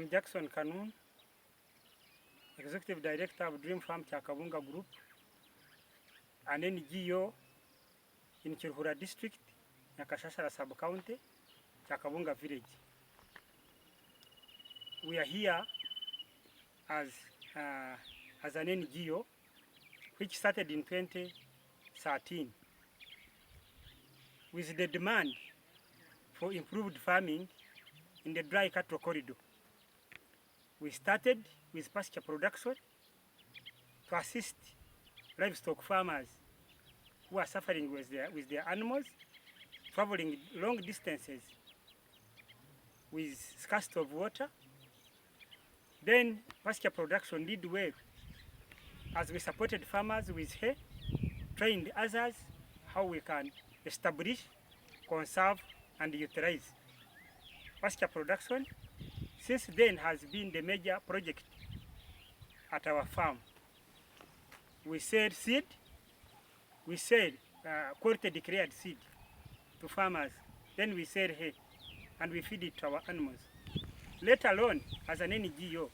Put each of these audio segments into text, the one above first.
I'm Jackson Kanun, Executive Director of Dream Farm Chakabunga Group, an NGO in Chirhura District, Nakashashara Sub-County, Chakabunga Village. We are here as an NGO which started in 2013 with the demand for improved farming in the dry cattle corridor. We started with pasture production to assist livestock farmers who are suffering with their animals, traveling long distances with scarcity of water. Then pasture production did well as we supported farmers with hay, trained others how we can establish, conserve, and utilize pasture production. Since then has been the major project at our farm. We sell seed, we sell quality declared seed to farmers, then we sell hay and we feed it to our animals. Let alone, as an NGO,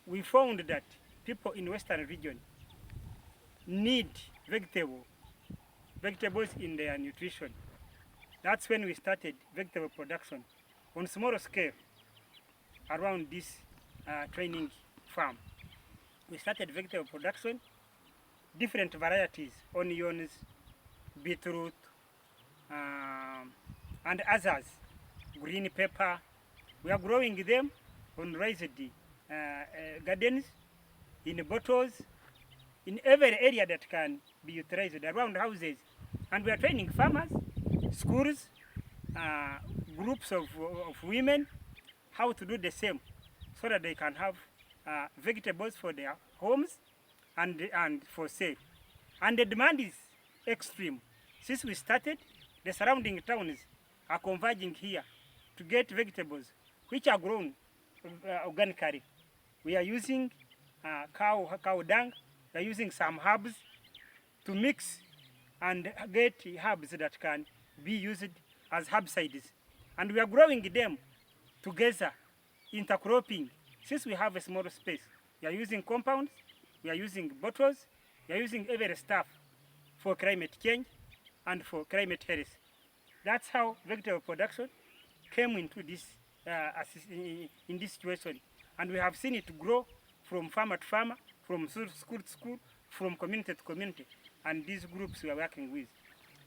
we found that people in Western region need vegetables in their nutrition. That's when we started vegetable production on a smaller scale around this training farm. We started vegetable production, different varieties, onions, beetroot, and others, green pepper. We are growing them on raised gardens, in bottles, in every area that can be utilized around houses. And we are training farmers, schools, groups of women, how to do the same so that they can have vegetables for their homes and for sale. And the demand is extreme. Since we started, the surrounding towns are converging here to get vegetables which are grown organically. We are using cow dung, we are using some herbs to mix and get herbs that can be used as herbicides. And we are growing them together, intercropping. Since we have a small space, we are using compounds, we are using bottles, we are using every stuff for climate change and for climate health. That's how vegetable production came into this in this situation. And we have seen it grow from farmer to farmer, from school to school, from community to community, and these groups we are working with.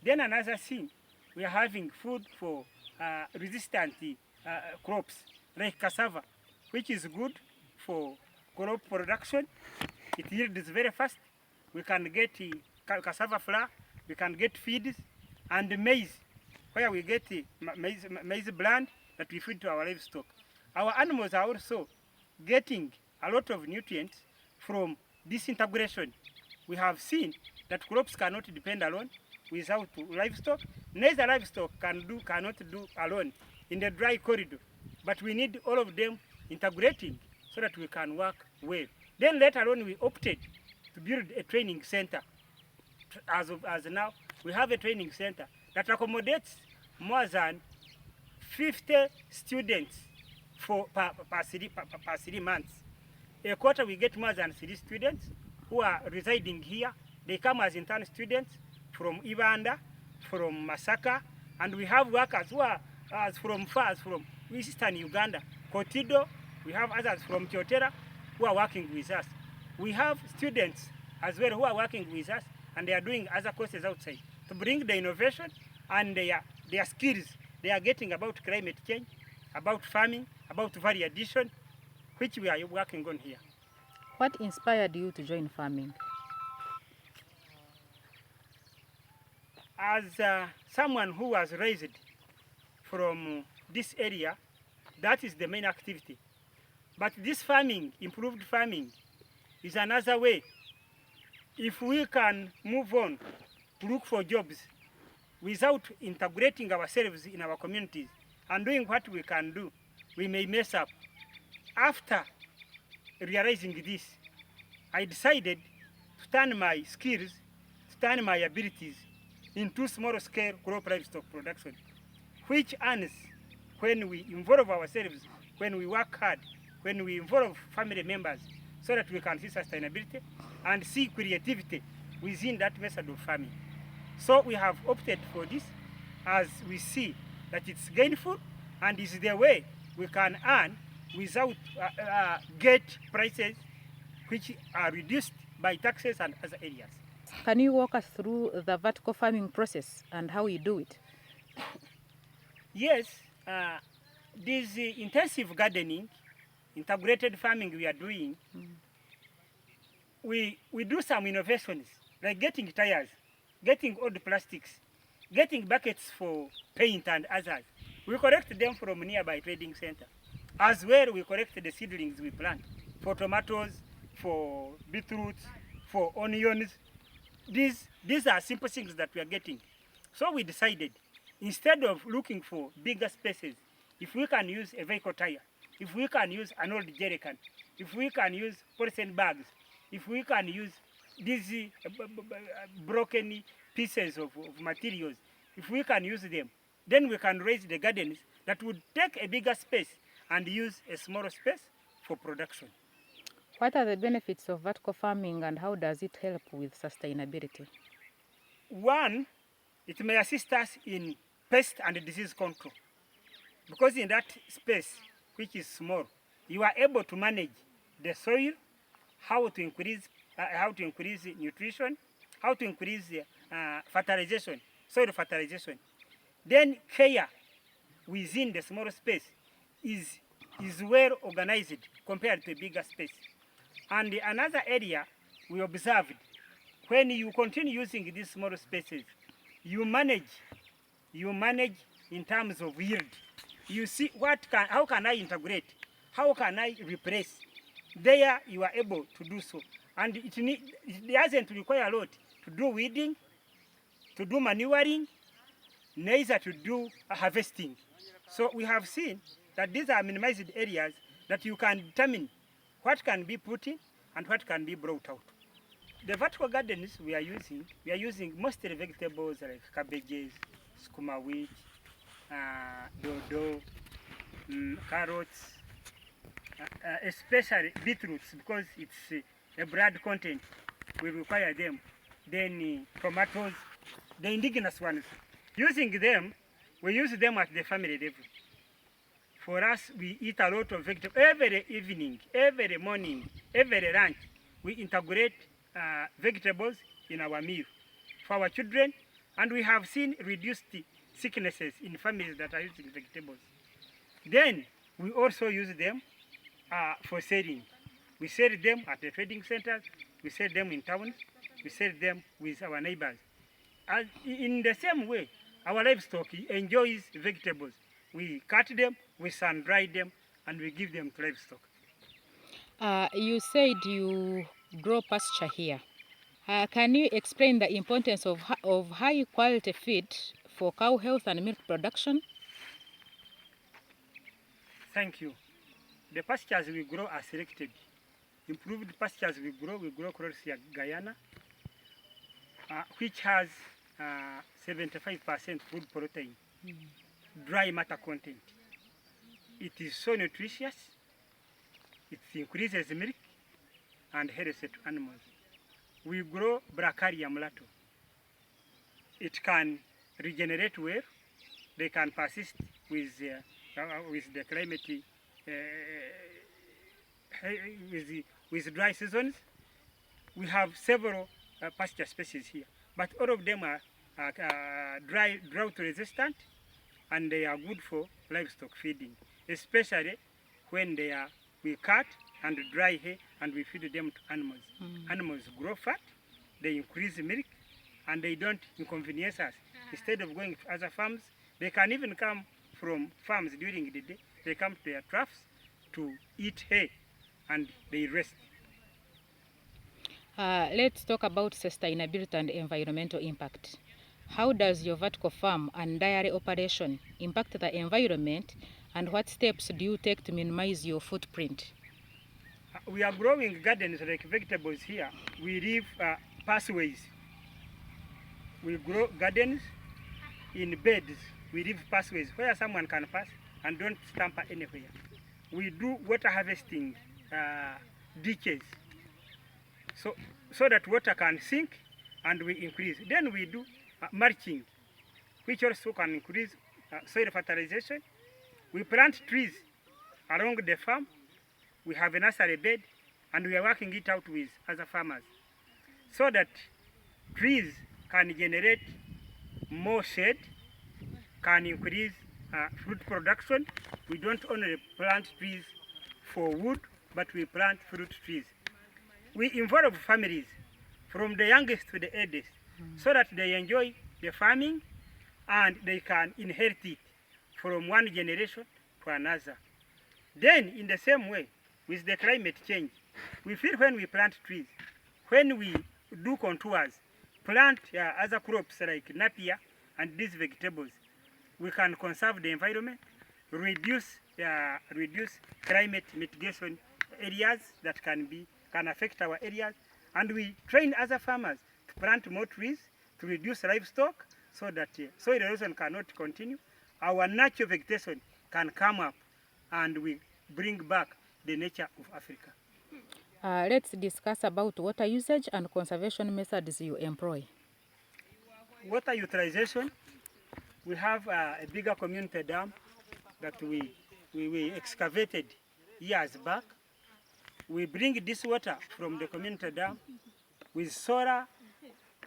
Then another thing, we are having food for resistant crops like cassava, which is good for crop production. It yields very fast. We can get cassava flour, we can get feeds, and maize, where we get maize bland that we feed to our livestock. Our animals are also getting a lot of nutrients from this integration. We have seen that crops cannot depend alone without livestock. Neither livestock cannot do alone in the dry corridor. But we need all of them integrating so that we can work well. Then later on we opted to build a training center. As now, we have a training center that accommodates more than 50 students per 3 months. A quarter we get more than 3 students who are residing here. They come as intern students from Ibanda, from Masaka, and we have workers who are from Eastern Uganda, Kotido. We have others from Kyotera who are working with us. We have students as well who are working with us, and they are doing other courses outside to bring the innovation and their skills they are getting about climate change, about farming, about value addition, which we are working on here. What inspired you to join farming? As someone who was raised from this area, that is the main activity. But this farming, improved farming, is another way. If we can move on to look for jobs without integrating ourselves in our communities and doing what we can do, we may mess up. After realizing this, I decided to turn my skills, to turn my abilities into small-scale crop livestock production, which earns when we involve ourselves when we work hard, when we involve family members, so that we can see sustainability and see creativity within that method of farming. So we have opted for this as we see that it's gainful and is the way we can earn without get prices which are reduced by taxes and other areas. Can you walk us through the vertical farming process and how you do it? Yes, this intensive gardening, integrated farming we are doing, we do some innovations, like getting tires, getting old plastics, getting buckets for paint and others. We collect them from nearby trading center. As well, we collect the seedlings we plant for tomatoes, for beetroots, for onions. These are simple things that we are getting. So we decided, instead of looking for bigger spaces, if we can use a vehicle tire, if we can use an old jerry can, if we can use polythene bags, if we can use these broken pieces of materials, if we can use them, then we can raise the gardens that would take a bigger space and use a smaller space for production. What are the benefits of vertical farming and how does it help with sustainability? One, it may assist us in pest and disease control, because in that space, which is small, you are able to manage the soil, how to increase nutrition, how to increase fertilization, soil fertilization. Then care within the small space is well organized compared to a bigger space. And another area we observed, when you continue using these small spaces, you manage in terms of yield. You see how can I integrate, how can I replace. There you are able to do so. And it doesn't require a lot to do weeding, to do manuring, neither to do harvesting. So we have seen that these are minimized areas that you can determine what can be put in and what can be brought out. The vertical gardens we are using mostly vegetables like cabbages, skuma wheat, dodo, carrots, especially beetroots, because it's a blood content, we require them. Then tomatoes, the indigenous ones. Using them, we use them at the family level. For us, we eat a lot of vegetables. Every evening, every morning, every lunch, we integrate vegetables in our meal for our children, and we have seen reduced sicknesses in families that are using vegetables. Then, we also use them for selling. We sell them at the trading centers, we sell them in towns, we sell them with our neighbors. And in the same way, our livestock enjoys vegetables. We cut them, we sun-dry them, and we give them to livestock. You said you grow pasture here. Can you explain the importance of high quality feed for cow health and milk production? Thank you. The pastures we grow are selected. Improved pastures we grow Croatia Guyana, which has 75% food protein, dry matter content. It is so nutritious, it increases milk and health to animals. We grow Bracharia mulatto. It can regenerate well, they can persist with the climate, with dry seasons. We have several pasture species here, but all of them are drought resistant, and they are good for livestock feeding, especially when we cut and dry hay and we feed them to animals. Animals grow fat, they increase milk, and they don't inconvenience us. Instead of going to other farms, they can even come from farms during the day. They come to their troughs to eat hay, and they rest. Let's talk about sustainability and environmental impact. How does your vertical farm and dairy operation impact the environment, and what steps do you take to minimize your footprint? We are growing gardens like vegetables here. We leave pathways. We grow gardens in beds. We leave pathways where someone can pass and don't stamp anywhere. we do water harvesting ditches, so that water can sink and we increase. Then we do mulching, which also can increase soil fertilization. We plant trees along the farm. We have a nursery bed, and we are working it out with other farmers, so that trees can generate more shade, can increase fruit production. We don't only plant trees for wood, but we plant fruit trees. We involve families from the youngest to the eldest, so that they enjoy the farming and they can inherit it from one generation to another. Then, in the same way, with the climate change, we feel when we plant trees, when we do contours, plant other crops like napier and these vegetables, we can conserve the environment, reduce climate mitigation areas that can affect our areas, and we train other farmers to plant more trees to reduce livestock, so that soil erosion cannot continue. Our natural vegetation can come up, and we bring back the nature of Africa. Let's discuss about water usage and conservation methods you employ. Water utilization, we have a bigger community dam that we excavated years back. We bring this water from the community dam with solar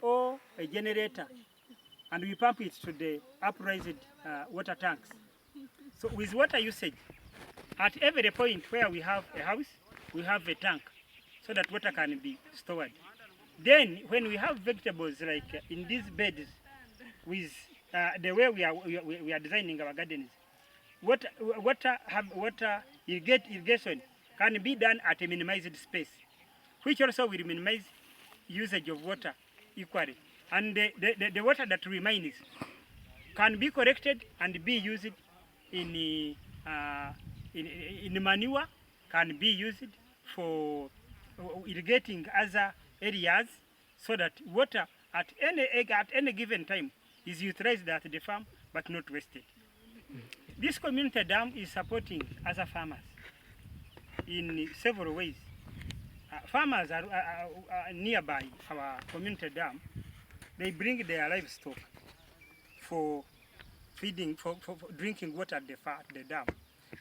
or a generator, and we pump it to the uprised water tanks. So with water usage, at every point where we have a house, we have a tank, so that water can be stored. Then when we have vegetables like in these beds, with the way we are designing our gardens, water irrigation can be done at a minimized space, which also will minimize usage of water equally. And the water that remains can be collected and be used in manure, can be used for irrigating other areas, so that water at any given time is utilized at the farm but not wasted. This community dam is supporting other farmers in several ways. Farmers are nearby our community dam. They bring their livestock for feeding, for drinking water at the dam.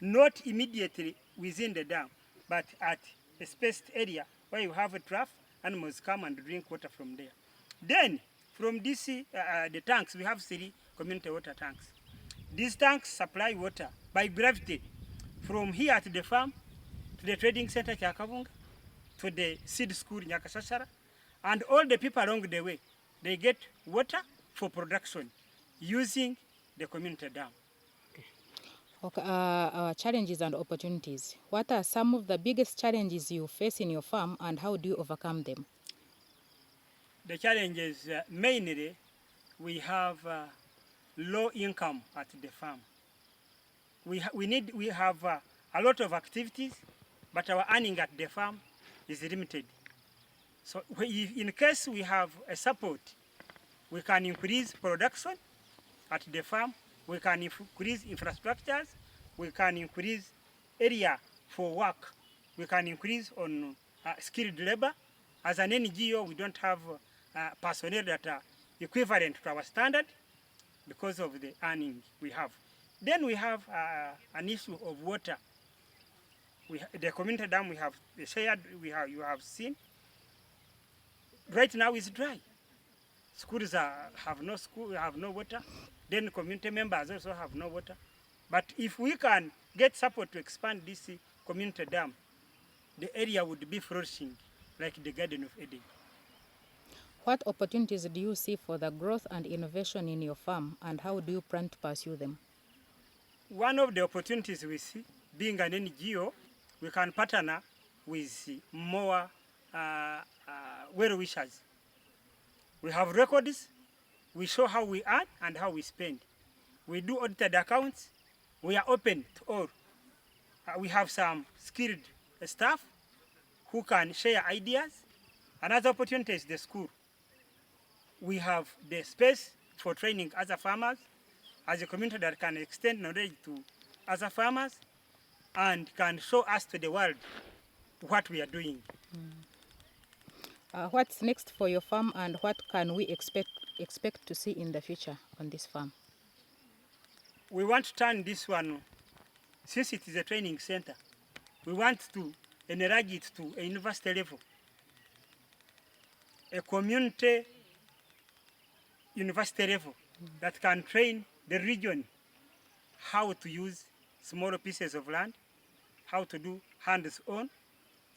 Not immediately within the dam, but at a spaced area where you have a trough, animals come and drink water from there. Then, from this, the tanks, we have 3 community water tanks. These tanks supply water by gravity from here at the farm to the trading center Chakavunga, to the seed school Nyakasasara, and all the people along the way, they get water for production using the community dam. Okay, our challenges and opportunities. What are some of the biggest challenges you face in your farm, and how do you overcome them? The challenges, mainly, we have low income at the farm. We have a lot of activities, but our earning at the farm is limited. So in case we have a support, we can increase production at the farm, we can increase infrastructures, we can increase area for work, we can increase on skilled labor. As an NGO, we don't have personnel that are equivalent to our standard because of the earning we have. Then we have an issue of water. The community dam we have shared, you have seen. Right now it's dry. Schools have no water. Then community members also have no water. But if we can get support to expand this community dam, the area would be flourishing like the Garden of Eden. What opportunities do you see for the growth and innovation in your farm, and how do you plan to pursue them? One of the opportunities we see, being an NGO, we can partner with more well-wishers. We have records, we show how we earn and how we spend. We do audited accounts, we are open to all. We have some skilled staff who can share ideas. Another opportunity is the school. We have the space for training other farmers as a community that can extend knowledge to other farmers. and can show us to the world what we are doing. What's next for your farm, and what can we expect to see in the future on this farm? We want to turn this one, since it is a training center, we want to enlarge it to a university level, a community university level that can train the region how to use small pieces of land, how to do hands-on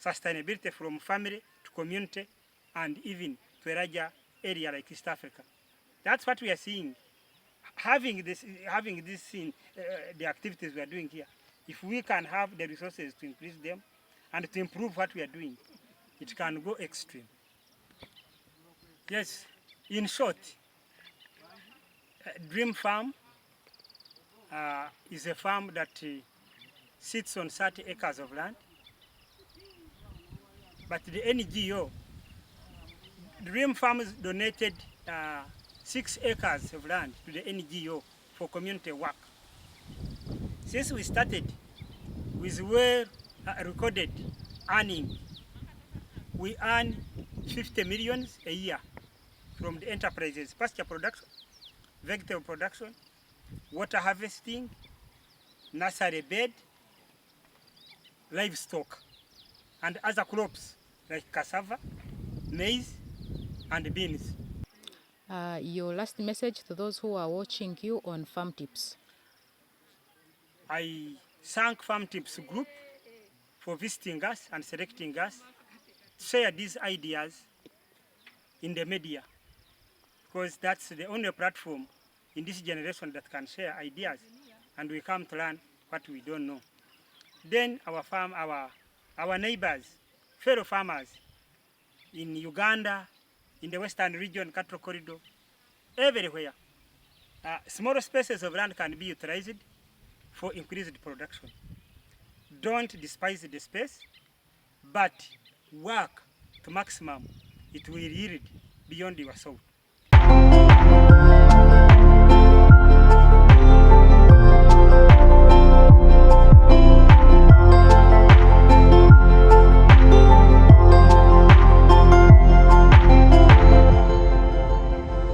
sustainability from family to community and even to a larger area like East Africa. That's what we are seeing. Having this in the activities we are doing here, if we can have the resources to increase them and to improve what we are doing, it can go extreme. Yes, in short, Dream Farm is a farm that sits on 30 acres of land, but the NGO, Dream Farms donated 6 acres of land to the NGO for community work. Since we started with well recorded earning, we earn 50 million a year from the enterprises: pasture production, vegetable production, water harvesting, nursery bed, livestock, and other crops like cassava, maize, and beans. Your last message to those who are watching you on Farm Tips. I thank Farm Tips Group for visiting us and selecting us to share these ideas in the media, because that's the only platform in this generation that can share ideas, and we come to learn what we don't know. Then our neighbors, fellow farmers in Uganda, in the Western region, Cattle Corridor, everywhere, small spaces of land can be utilized for increased production. Don't despise the space, but work to maximum. It will yield beyond your thought.